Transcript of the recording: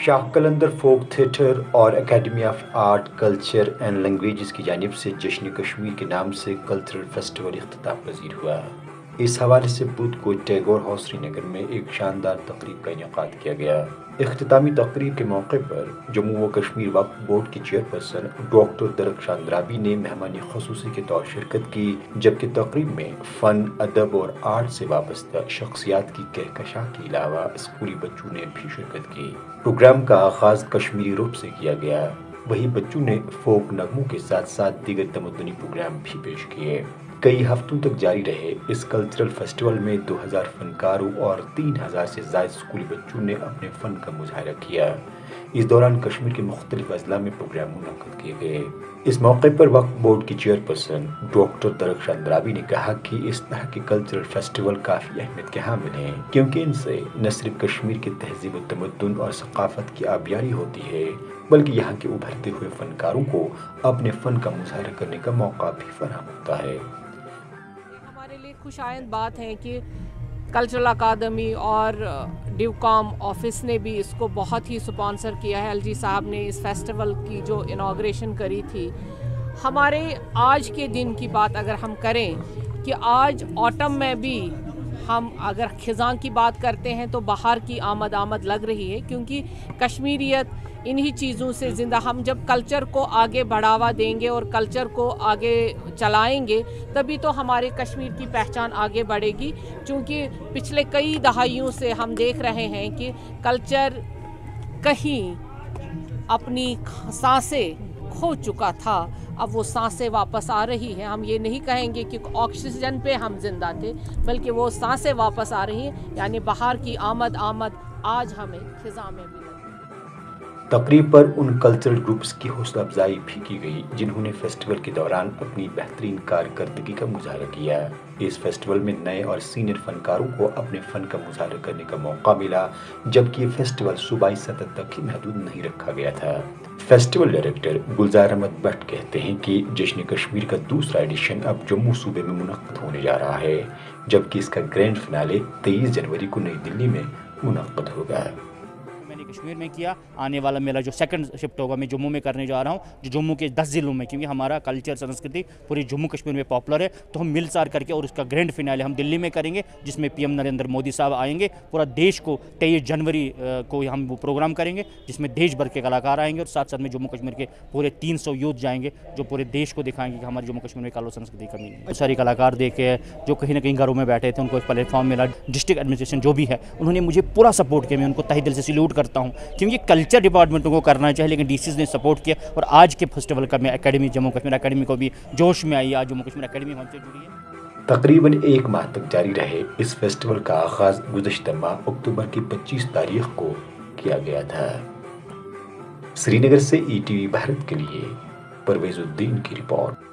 شاہ Qalandar folk theatre اور academy of art culture and languages کی جانب سے جشن کشمیر کے نام سے کلچرل فیسٹیول اختتام پذیر ہوا۔ اس حوالے سے بدھ کو ٹیگور ہاؤس سری نگر میں ایک شاندار تقریب کا انعقاد کیا گیا۔ اختتامی تقریب کے موقع پر جموں و کشمیر وقف بورڈ کی چیئرپرسن ڈاکٹر درخشان درابی نے مہمان خصوصی کے طور شرکت کی، جبکہ تقریب میں فن، ادب اور آرٹ سے وابستہ شخصیات کی کہکشاں کے علاوہ اسکولی بچوں نے بھی شرکت کی۔ پروگرام کا آغاز کشمیری رپ سے کیا گیا، وہی بچوں نے فوک نغموں کے ساتھ ساتھ دیگر تمدنی پروگرام بھی پیش کیے۔ کئی ہفتوں تک جاری رہے اس کلچرل فیسٹیول میں 2000 فنکاروں اور 3000 سے زائد اسکولی بچوں نے اپنے فن کا مظاہرہ کیا۔ اس دوران کشمیر کے مختلف اضلاع میں پروگرام منعقد کیے گئے۔ اس موقع پر وقف بورڈ کی چیئرپرسن ڈاکٹر درخشان درابی نے کہا کہ اس طرح کے کلچرل فیسٹیول کافی اہمیت کے حامل ہیں، کیونکہ ان سے نہ صرف کشمیر کی تہذیب و تمدن اور ثقافت کی آبیاری ہوتی ہے، بلکہ یہاں کے ابھرتے ہوئے فنکاروں کو اپنے فن کا مظاہرہ کرنے کا موقع بھی فراہم ہوتا ہے۔ ہمارے لیے خوش آئند بات ہے کہ کلچرل اکیڈمی اور ڈیوکام آفس نے بھی اس کو بہت ہی سپانسر کیا ہے۔ ایل جی صاحب نے اس فیسٹیول کی جو انوگریشن کری تھی، ہمارے آج کے دن کی بات اگر ہم کریں کہ آج آٹم میں بھی ہم اگر خزاں کی بات کرتے ہیں تو بہار کی آمد لگ رہی ہے، کیونکہ کشمیریت انہی چیزوں سے زندہ، ہم جب کلچر کو آگے بڑھاوا دیں گے اور کلچر کو آگے چلائیں گے تبھی تو ہمارے کشمیر کی پہچان آگے بڑھے گی، چونکہ پچھلے کئی دہائیوں سے ہم دیکھ رہے ہیں کہ کلچر کہیں اپنی سانسیں کھو چکا تھا، اب وہ سانسیں واپس آ رہی ہیں۔ ہم یہ نہیں کہیں گے کہ آکسیجن پہ ہم زندہ تھے، بلکہ وہ سانسیں واپس آ رہی ہیں، یعنی بہار کی آمد آج ہمیں خزاں میں بھی لگی۔ تقریب پر ان کلچرل گروپس کی حوصلہ افزائی بھی کی گئی جنہوں نے فیسٹیول کے دوران اپنی بہترین کارکردگی کا مظاہرہ کیا۔ اس فیسٹیول میں نئے اور سینئر فنکاروں کو اپنے فن کا مظاہرہ کرنے کا موقع ملا، جبکہ یہ فیسٹیول صوبائی سطح تک ہی محدود نہیں رکھا گیا تھا۔ فیسٹیول ڈائریکٹر گلزار احمد بٹ کہتے ہیں کہ جشن کشمیر کا دوسرا ایڈیشن اب جموں صوبے میں منعقد ہونے جا رہا ہے، جبکہ اس کا گرینڈ فنالے 23 جنوری کو نئی دلی میں منعقد ہوگا۔ کشمیر میں کیا، آنے والا میرا جو سیکنڈ شفٹ ہوگا میں جموں میں کرنے جا رہا ہوں، جو جموں کے 10 ضلعوں میں، کیونکہ ہمارا کلچر سنسکرتی پوری جموں کشمیر میں پاپولر ہے، تو ہم مل سار کر کے اور اس کا گرینڈ فنالے ہم دلی میں کریں گے، جس میں پی ایم نریندر مودی صاحب آئیں گے۔ پورا دیش کو 23 جنوری کو ہم وہ پروگرام کریں گے جس میں دیش بھر کے کلاکار آئیں گے، اور ساتھ ساتھ میں جموں کشمیر کے پورے 300 یوتھ جائیں گے جو پورے دیش کو دکھائیں گے کہ ہمارے جموں کشمیر میں کلچر سنسکرتی کمی نہیں ہے۔ بہت ساری کلاکار دیکھے جو کہیں نہ کہیں گھروں میں بیٹھے تھے، ان کو ایک پلیٹ فارم ملا۔ ڈسٹرکٹ ایڈمنسٹریشن جو بھی ہے انہوں نے مجھے پورا سپورٹ کیا، میں ان کو تہہ دل سے سیلوٹ کرتا ہوں، کیونکہ کلچر ڈپارٹمنٹوں کو کرنا چاہیے لیکن ڈی سیز نے سپورٹ کیا، اور آج کے فیسٹیول کا میں اکیڈمی جموں کشمیر اکیڈمی کو بھی جوش میں آئی، آج جموں کشمیر اکیڈمی ہم سے جڑی ہے۔ تقریباً 1 ماہ تک جاری رہے اس فیسٹیول کا آغاز گزشتہ ماہ اکتوبر کی 25 تاریخ کو کیا گیا تھا۔ سری نگر سے ای ٹی وی بھارت کے لیے پرویز الدین کی رپورٹ۔